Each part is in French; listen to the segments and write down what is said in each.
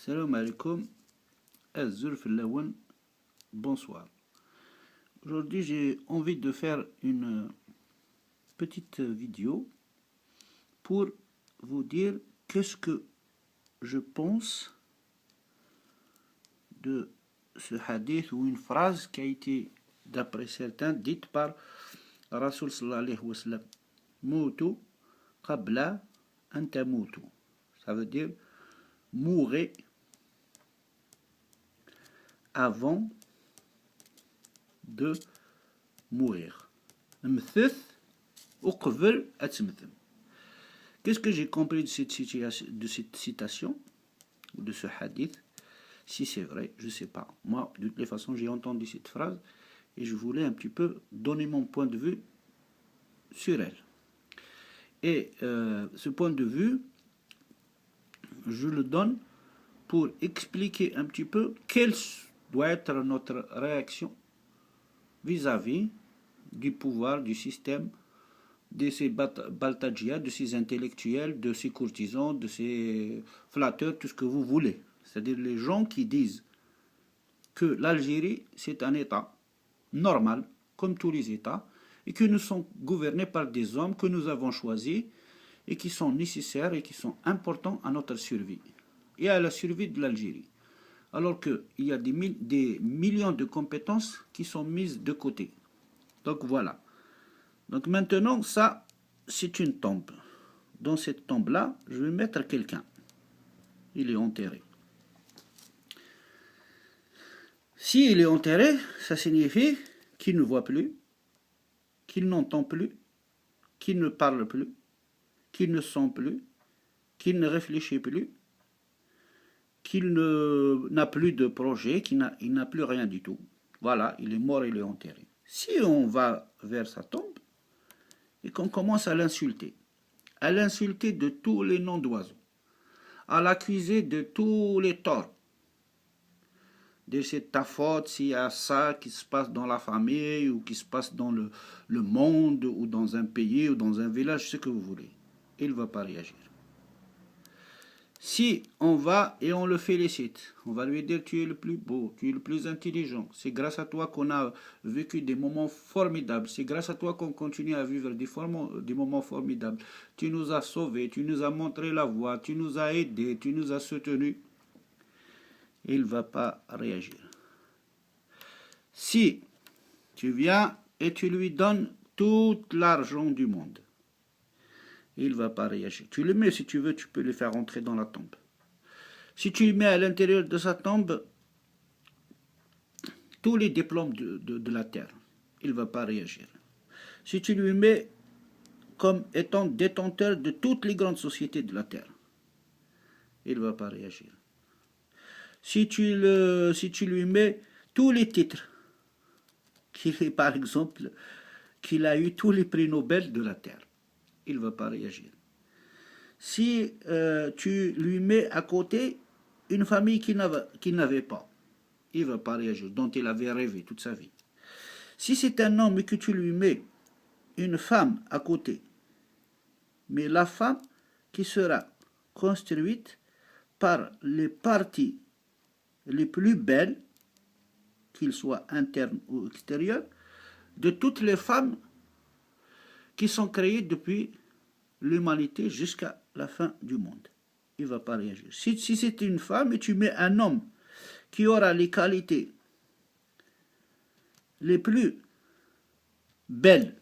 Salam alaikum, Lawan, bonsoir. Aujourd'hui, j'ai envie de faire une petite vidéo pour vous dire qu'est-ce que je pense de ce hadith ou une phrase qui a été, d'après certains, dite par Rasul sallallahu alayhi wa sallam. Moutu qabla an tamutu. Ça veut dire mourrez avant de mourir. Qu'est-ce que j'ai compris de cette citation, ou de ce hadith? Si c'est vrai, je ne sais pas. Moi, de toutes les façons, j'ai entendu cette phrase et je voulais un petit peu donner mon point de vue sur elle. Et ce point de vue, je le donne pour expliquer un petit peu quelle doit être notre réaction vis-à-vis du pouvoir, du système, de ces baltadjias, de ces intellectuels, de ces courtisans, de ces flatteurs, tout ce que vous voulez. C'est-à-dire les gens qui disent que l'Algérie, c'est un État normal, comme tous les États, et que nous sommes gouvernés par des hommes que nous avons choisis et qui sont nécessaires et qui sont importants à notre survie et à la survie de l'Algérie. Alors qu'il y a des millions de compétences qui sont mises de côté. Donc voilà. Donc maintenant, ça, c'est une tombe. Dans cette tombe-là, je vais mettre quelqu'un. Il est enterré. S'il est enterré, ça signifie qu'il ne voit plus, qu'il n'entend plus, qu'il ne parle plus, qu'il ne sent plus, qu'il ne réfléchit plus, qu'il n'a plus de projet, qu'il n'a plus rien du tout. Voilà, il est mort, il est enterré. Si on va vers sa tombe et qu'on commence à l'insulter de tous les noms d'oiseaux, à l'accuser de tous les torts, de c'est ta faute s'il y a ça qui se passe dans la famille ou qui se passe dans le monde ou dans un pays ou dans un village, ce que vous voulez, il ne va pas réagir. Si on va et on le félicite, on va lui dire tu es le plus beau, tu es le plus intelligent, c'est grâce à toi qu'on a vécu des moments formidables, c'est grâce à toi qu'on continue à vivre des moments formidables, tu nous as sauvés, tu nous as montré la voie, tu nous as aidés, tu nous as soutenus, il ne va pas réagir. Si tu viens et tu lui donnes tout l'argent du monde, il ne va pas réagir. Tu le mets, si tu veux, tu peux le faire rentrer dans la tombe. Si tu mets à l'intérieur de sa tombe tous les diplômes de la terre, il ne va pas réagir. Si tu lui mets comme étant détenteur de toutes les grandes sociétés de la terre, il ne va pas réagir. Si tu lui mets tous les titres, par exemple, qu'il a eu tous les prix Nobel de la terre, il ne va pas réagir. Si tu lui mets à côté une famille qu'il n'avait pas, il ne va pas réagir, dont il avait rêvé toute sa vie. Si c'est un homme et que tu lui mets une femme à côté, mais la femme qui sera construite par les parties les plus belles, qu'ils soient internes ou extérieures, de toutes les femmes qui sont créées depuis l'humanité jusqu'à la fin du monde. Il ne va pas réagir. Si c'est une femme et tu mets un homme qui aura les qualités les plus belles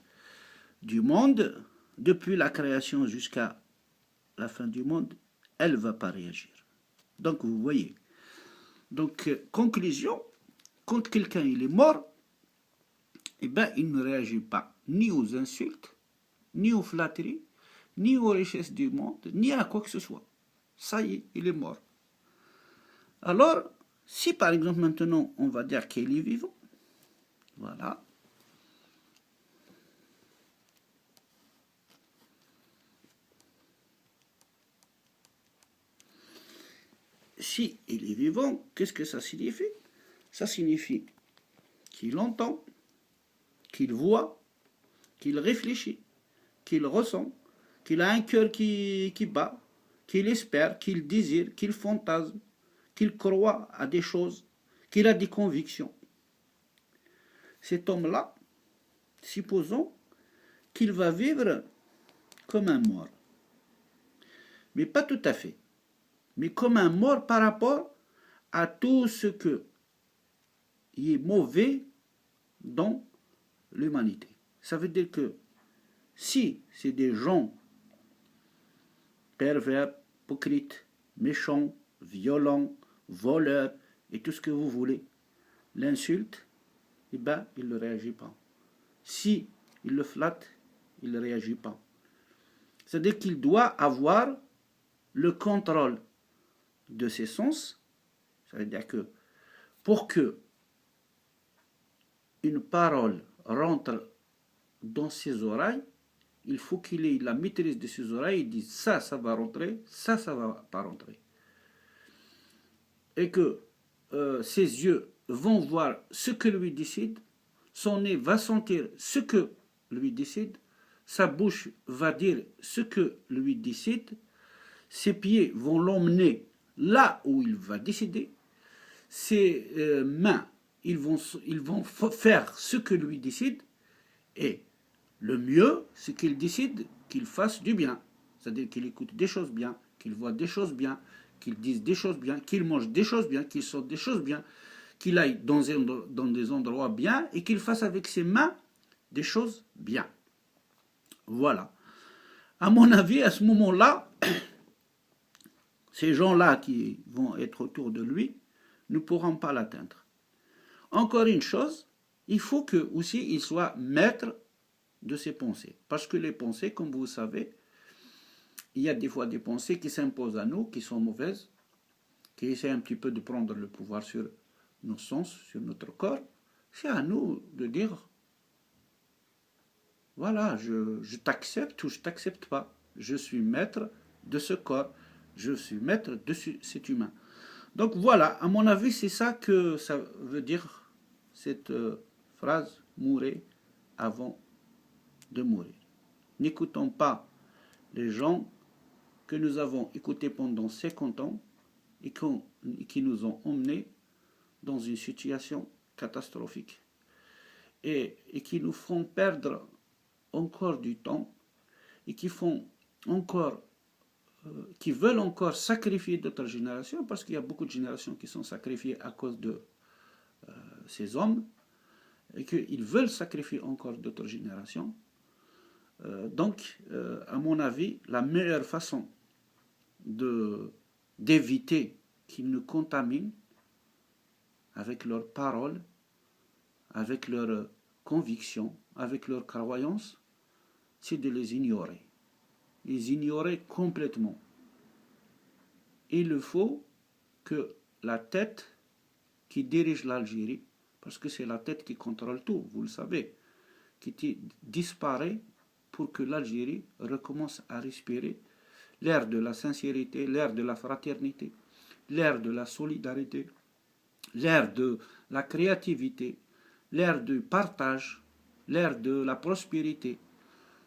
du monde, depuis la création jusqu'à la fin du monde, elle ne va pas réagir. Donc vous voyez. Donc conclusion, quand quelqu'un il est mort, eh ben, il ne réagit pas ni aux insultes, ni aux flatteries, ni aux richesses du monde, ni à quoi que ce soit. Ça y est, il est mort. Alors, si par exemple maintenant on va dire qu'il est vivant, voilà. Si il est vivant, qu'est-ce que ça signifie? Ça signifie qu'il entend, qu'il voit, qu'il réfléchit, qu'il ressent, qu'il a un cœur qui bat, qu'il espère, qu'il désire, qu'il fantasme, qu'il croit à des choses, qu'il a des convictions. Cet homme-là, supposons qu'il va vivre comme un mort. Mais pas tout à fait. Mais comme un mort par rapport à tout ce qui est mauvais dans l'humanité. Ça veut dire que si c'est des gens pervers, hypocrites, méchants, violents, voleurs et tout ce que vous voulez, l'insulte, eh ben, il ne réagit pas. Si il le flatte, il ne réagit pas. C'est-à-dire qu'il doit avoir le contrôle de ses sens. Ça veut dire que pour que une parole rentre dans ses oreilles, il faut qu'il ait la maîtrise de ses oreilles et dise ça, ça va rentrer, ça va pas rentrer. Et que ses yeux vont voir ce que lui décide, son nez va sentir ce que lui décide, sa bouche va dire ce que lui décide, ses pieds vont l'emmener là où il va décider, ses mains, ils vont faire ce que lui décide, et le mieux, c'est qu'il décide qu'il fasse du bien, c'est-à-dire qu'il écoute des choses bien, qu'il voit des choses bien, qu'il dise des choses bien, qu'il mange des choses bien, qu'il sorte des choses bien, qu'il aille dans des endroits bien et qu'il fasse avec ses mains des choses bien. Voilà. À mon avis, à ce moment-là, ces gens-là qui vont être autour de lui ne pourront pas l'atteindre. Encore une chose, il faut que aussi il soit maître de ses pensées. Parce que les pensées, comme vous savez, il y a des fois des pensées qui s'imposent à nous, qui sont mauvaises, qui essaient un petit peu de prendre le pouvoir sur nos sens, sur notre corps. C'est à nous de dire, voilà, je t'accepte ou je ne t'accepte pas. Je suis maître de ce corps. Je suis maître de cet humain. Donc voilà, à mon avis, c'est ça que ça veut dire cette phrase « mourez avant de mourir ». N'écoutons pas les gens que nous avons écoutés pendant 50 ans et qui nous ont emmenés dans une situation catastrophique et qui nous font perdre encore du temps et qui veulent encore sacrifier d'autres générations, parce qu'il y a beaucoup de générations qui sont sacrifiées à cause de ces hommes, et qu'ils veulent sacrifier encore d'autres générations. Donc, à mon avis, la meilleure façon d'éviter qu'ils nous contaminent avec leurs paroles, avec leurs convictions, avec leurs croyances, c'est de les ignorer. Les ignorer complètement. Il faut que la tête qui dirige l'Algérie, parce que c'est la tête qui contrôle tout, vous le savez, qui disparaît pour que l'Algérie recommence à respirer l'air de la sincérité, l'air de la fraternité, l'air de la solidarité, l'air de la créativité, l'air du partage, l'air de la prospérité.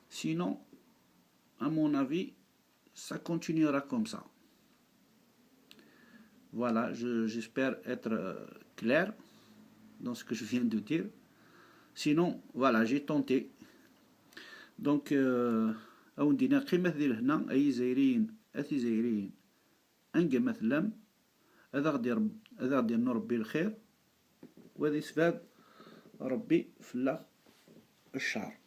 Sinon, à mon avis, ça continuera comme ça. Voilà, j'espère être clair dans ce que je viens de dire. Sinon, voilà, j'ai tenté. Donc, أو ندينا قيمة ذي هنا أي زايرين أثي زايرين أنجا مثلا هذا غادي نربي الخير وهذا سباب ربي في الشعر.